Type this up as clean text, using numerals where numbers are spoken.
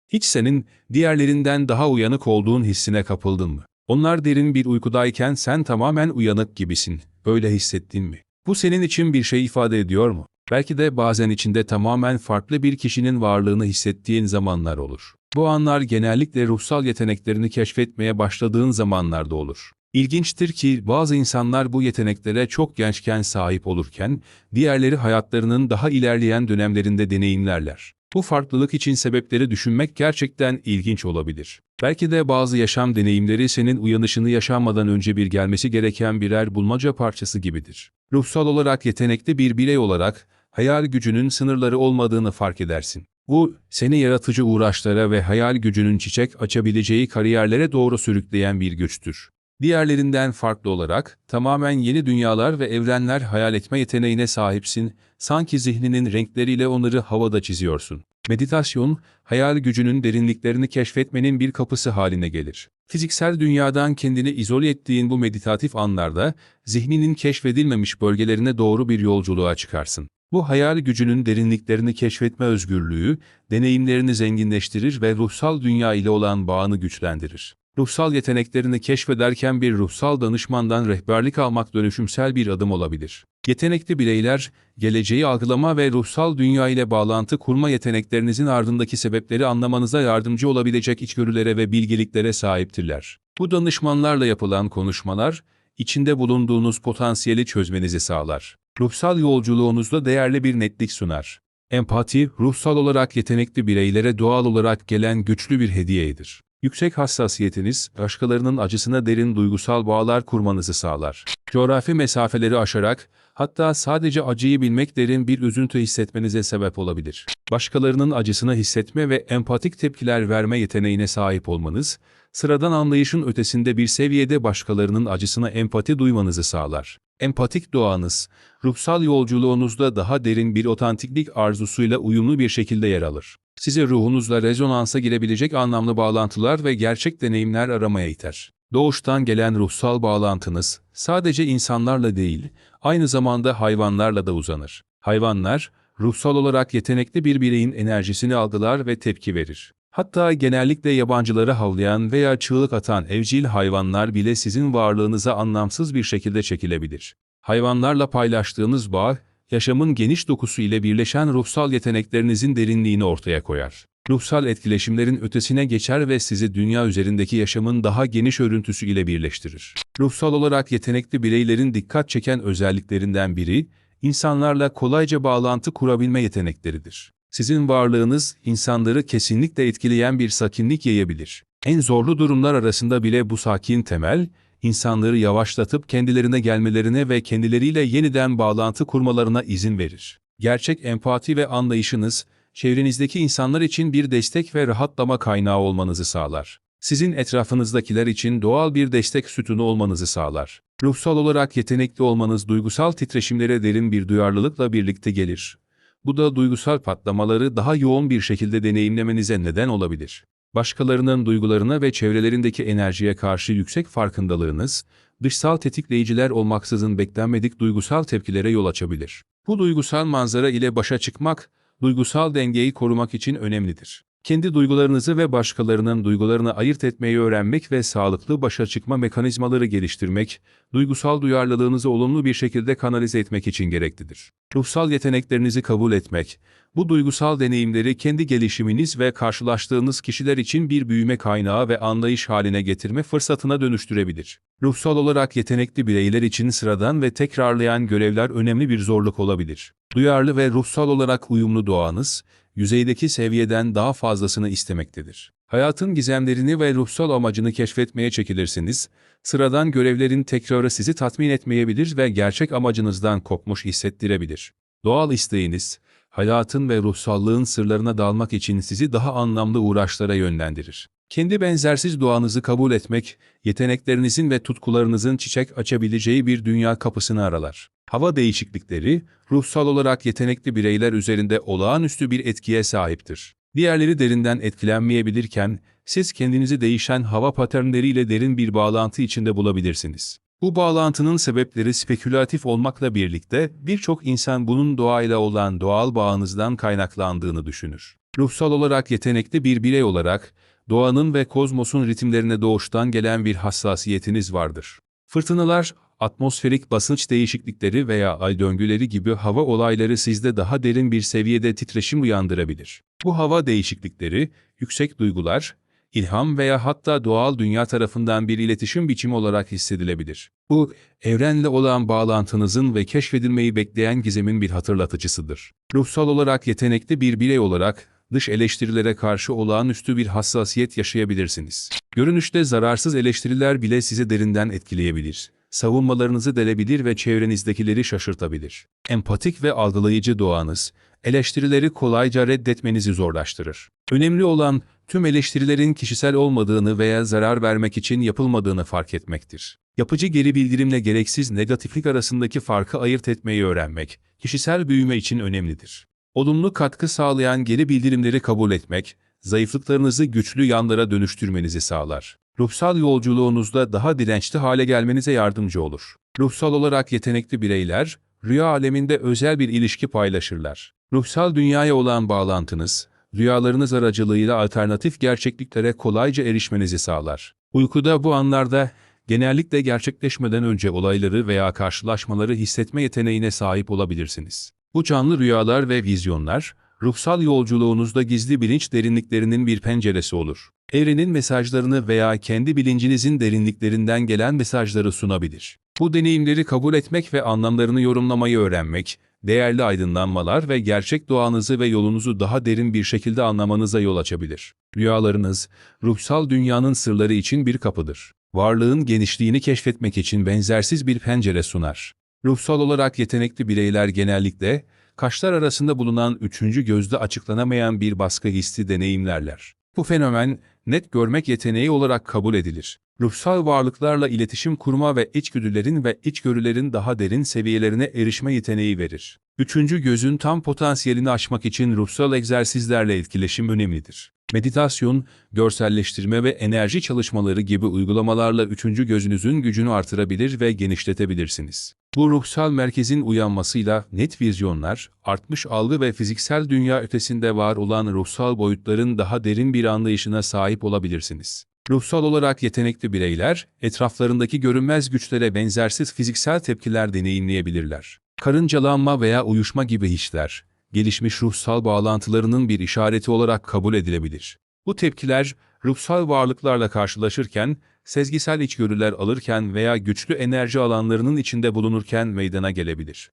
Hiç senin diğerlerinden daha uyanık olduğun hissine kapıldın mı? Onlar derin bir uykudayken sen tamamen uyanık gibisin. Böyle hissettin mi? Bu senin için bir şey ifade ediyor mu? Belki de bazen içinde tamamen farklı bir kişinin varlığını hissettiğin zamanlar olur. Bu anlar genellikle ruhsal yeteneklerini keşfetmeye başladığın zamanlarda olur. İlginçtir ki bazı insanlar bu yeteneklere çok gençken sahip olurken, diğerleri hayatlarının daha ilerleyen dönemlerinde deneyimlerler. Bu farklılık için sebepleri düşünmek gerçekten ilginç olabilir. Belki de bazı yaşam deneyimleri senin uyanışını yaşanmadan önce bir gelmesi gereken birer bulmaca parçası gibidir. Ruhsal olarak yetenekli bir birey olarak, hayal gücünün sınırları olmadığını fark edersin. Bu, seni yaratıcı uğraşlara ve hayal gücünün çiçek açabileceği kariyerlere doğru sürükleyen bir güçtür. Diğerlerinden farklı olarak, tamamen yeni dünyalar ve evrenler hayal etme yeteneğine sahipsin, sanki zihninin renkleriyle onları havada çiziyorsun. Meditasyon, hayal gücünün derinliklerini keşfetmenin bir kapısı haline gelir. Fiziksel dünyadan kendini izole ettiğin bu meditatif anlarda, zihninin keşfedilmemiş bölgelerine doğru bir yolculuğa çıkarsın. Bu hayal gücünün derinliklerini keşfetme özgürlüğü, deneyimlerini zenginleştirir ve ruhsal dünya ile olan bağını güçlendirir. Ruhsal yeteneklerini keşfederken bir ruhsal danışmandan rehberlik almak dönüşümsel bir adım olabilir. Yetenekli bireyler, geleceği algılama ve ruhsal dünya ile bağlantı kurma yeteneklerinizin ardındaki sebepleri anlamanıza yardımcı olabilecek içgörülere ve bilgeliklere sahiptirler. Bu danışmanlarla yapılan konuşmalar, içinde bulunduğunuz potansiyeli çözmenizi sağlar. Ruhsal yolculuğunuzda değerli bir netlik sunar. Empati, ruhsal olarak yetenekli bireylere doğal olarak gelen güçlü bir hediyedir. Yüksek hassasiyetiniz, başkalarının acısına derin duygusal bağlar kurmanızı sağlar. Coğrafi mesafeleri aşarak, hatta sadece acıyı bilmek derin bir üzüntü hissetmenize sebep olabilir. Başkalarının acısını hissetme ve empatik tepkiler verme yeteneğine sahip olmanız, sıradan anlayışın ötesinde bir seviyede başkalarının acısına empati duymanızı sağlar. Empatik doğanız, ruhsal yolculuğunuzda daha derin bir otantiklik arzusuyla uyumlu bir şekilde yer alır. Sizi ruhunuzla rezonansa girebilecek anlamlı bağlantılar ve gerçek deneyimler aramaya iter. Doğuştan gelen ruhsal bağlantınız, sadece insanlarla değil, aynı zamanda hayvanlarla da uzanır. Hayvanlar, ruhsal olarak yetenekli bir bireyin enerjisini algılar ve tepki verir. Hatta genellikle yabancıları havlayan veya çığlık atan evcil hayvanlar bile sizin varlığınıza anlamsız bir şekilde çekilebilir. Hayvanlarla paylaştığınız bağ, yaşamın geniş dokusu ile birleşen ruhsal yeteneklerinizin derinliğini ortaya koyar. Ruhsal etkileşimlerin ötesine geçer ve sizi dünya üzerindeki yaşamın daha geniş örüntüsü ile birleştirir. Ruhsal olarak yetenekli bireylerin dikkat çeken özelliklerinden biri, insanlarla kolayca bağlantı kurabilme yetenekleridir. Sizin varlığınız, insanları kesinlikle etkileyen bir sakinlik yayabilir. En zorlu durumlar arasında bile bu sakin temel, insanları yavaşlatıp kendilerine gelmelerine ve kendileriyle yeniden bağlantı kurmalarına izin verir. Gerçek empati ve anlayışınız, çevrenizdeki insanlar için bir destek ve rahatlama kaynağı olmanızı sağlar. Sizin etrafınızdakiler için doğal bir destek sütunu olmanızı sağlar. Ruhsal olarak yetenekli olmanız duygusal titreşimlere derin bir duyarlılıkla birlikte gelir. Bu da duygusal patlamaları daha yoğun bir şekilde deneyimlemenize neden olabilir. Başkalarının duygularına ve çevrelerindeki enerjiye karşı yüksek farkındalığınız, dışsal tetikleyiciler olmaksızın beklenmedik duygusal tepkilere yol açabilir. Bu duygusal manzara ile başa çıkmak, duygusal dengeyi korumak için önemlidir. Kendi duygularınızı ve başkalarının duygularını ayırt etmeyi öğrenmek ve sağlıklı başa çıkma mekanizmaları geliştirmek, duygusal duyarlılığınızı olumlu bir şekilde kanalize etmek için gereklidir. Ruhsal yeteneklerinizi kabul etmek, bu duygusal deneyimleri kendi gelişiminiz ve karşılaştığınız kişiler için bir büyüme kaynağı ve anlayış haline getirme fırsatına dönüştürebilir. Ruhsal olarak yetenekli bireyler için sıradan ve tekrarlayan görevler önemli bir zorluk olabilir. Duyarlı ve ruhsal olarak uyumlu doğanız, yüzeydeki seviyeden daha fazlasını istemektedir. Hayatın gizemlerini ve ruhsal amacını keşfetmeye çekilirsiniz, sıradan görevlerin tekrarı sizi tatmin etmeyebilir ve gerçek amacınızdan kopmuş hissettirebilir. Doğal isteğiniz, hayatın ve ruhsallığın sırlarına dalmak için sizi daha anlamlı uğraşlara yönlendirir. Kendi benzersiz doğanızı kabul etmek, yeteneklerinizin ve tutkularınızın çiçek açabileceği bir dünya kapısını aralar. Hava değişiklikleri, ruhsal olarak yetenekli bireyler üzerinde olağanüstü bir etkiye sahiptir. Diğerleri derinden etkilenmeyebilirken, siz kendinizi değişen hava paternleriyle derin bir bağlantı içinde bulabilirsiniz. Bu bağlantının sebepleri spekülatif olmakla birlikte birçok insan bunun doğayla olan doğal bağınızdan kaynaklandığını düşünür. Ruhsal olarak yetenekli bir birey olarak, doğanın ve kozmosun ritimlerine doğuştan gelen bir hassasiyetiniz vardır. Fırtınalar, atmosferik basınç değişiklikleri veya ay döngüleri gibi hava olayları sizde daha derin bir seviyede titreşim uyandırabilir. Bu hava değişiklikleri, yüksek duygular, ilham veya hatta doğal dünya tarafından bir iletişim biçimi olarak hissedilebilir. Bu, evrenle olan bağlantınızın ve keşfedilmeyi bekleyen gizemin bir hatırlatıcısıdır. Ruhsal olarak yetenekli bir birey olarak, dış eleştirilere karşı olağanüstü bir hassasiyet yaşayabilirsiniz. Görünüşte zararsız eleştiriler bile sizi derinden etkileyebilir. Savunmalarınızı delebilir ve çevrenizdekileri şaşırtabilir. Empatik ve algılayıcı doğanız, eleştirileri kolayca reddetmenizi zorlaştırır. Önemli olan, tüm eleştirilerin kişisel olmadığını veya zarar vermek için yapılmadığını fark etmektir. Yapıcı geri bildirimle gereksiz negatiflik arasındaki farkı ayırt etmeyi öğrenmek, kişisel büyüme için önemlidir. Olumlu katkı sağlayan geri bildirimleri kabul etmek, zayıflıklarınızı güçlü yanlara dönüştürmenizi sağlar. Ruhsal yolculuğunuzda daha dirençli hale gelmenize yardımcı olur. Ruhsal olarak yetenekli bireyler, rüya aleminde özel bir ilişki paylaşırlar. Ruhsal dünyaya olan bağlantınız, rüyalarınız aracılığıyla alternatif gerçekliklere kolayca erişmenizi sağlar. Uykuda bu anlarda, genellikle gerçekleşmeden önce olayları veya karşılaşmaları hissetme yeteneğine sahip olabilirsiniz. Bu canlı rüyalar ve vizyonlar, ruhsal yolculuğunuzda gizli bilinç derinliklerinin bir penceresi olur. Evrenin mesajlarını veya kendi bilincinizin derinliklerinden gelen mesajları sunabilir. Bu deneyimleri kabul etmek ve anlamlarını yorumlamayı öğrenmek, değerli aydınlanmalar ve gerçek doğanızı ve yolunuzu daha derin bir şekilde anlamanıza yol açabilir. Rüyalarınız, ruhsal dünyanın sırları için bir kapıdır. Varlığın genişliğini keşfetmek için benzersiz bir pencere sunar. Ruhsal olarak yetenekli bireyler genellikle, kaşlar arasında bulunan üçüncü gözde açıklanamayan bir baskı hissi deneyimlerler. Bu fenomen, net görmek yeteneği olarak kabul edilir. Ruhsal varlıklarla iletişim kurma ve içgörülerin daha derin seviyelerine erişme yeteneği verir. Üçüncü gözün tam potansiyelini aşmak için ruhsal egzersizlerle etkileşim önemlidir. Meditasyon, görselleştirme ve enerji çalışmaları gibi uygulamalarla üçüncü gözünüzün gücünü artırabilir ve genişletebilirsiniz. Bu ruhsal merkezin uyanmasıyla net vizyonlar, artmış algı ve fiziksel dünya ötesinde var olan ruhsal boyutların daha derin bir anlayışına sahip olabilirsiniz. Ruhsal olarak yetenekli bireyler, etraflarındaki görünmez güçlere benzersiz fiziksel tepkiler deneyimleyebilirler. Karıncalanma veya uyuşma gibi hisler, gelişmiş ruhsal bağlantılarının bir işareti olarak kabul edilebilir. Bu tepkiler, ruhsal varlıklarla karşılaşırken, sezgisel içgörüler alırken veya güçlü enerji alanlarının içinde bulunurken meydana gelebilir.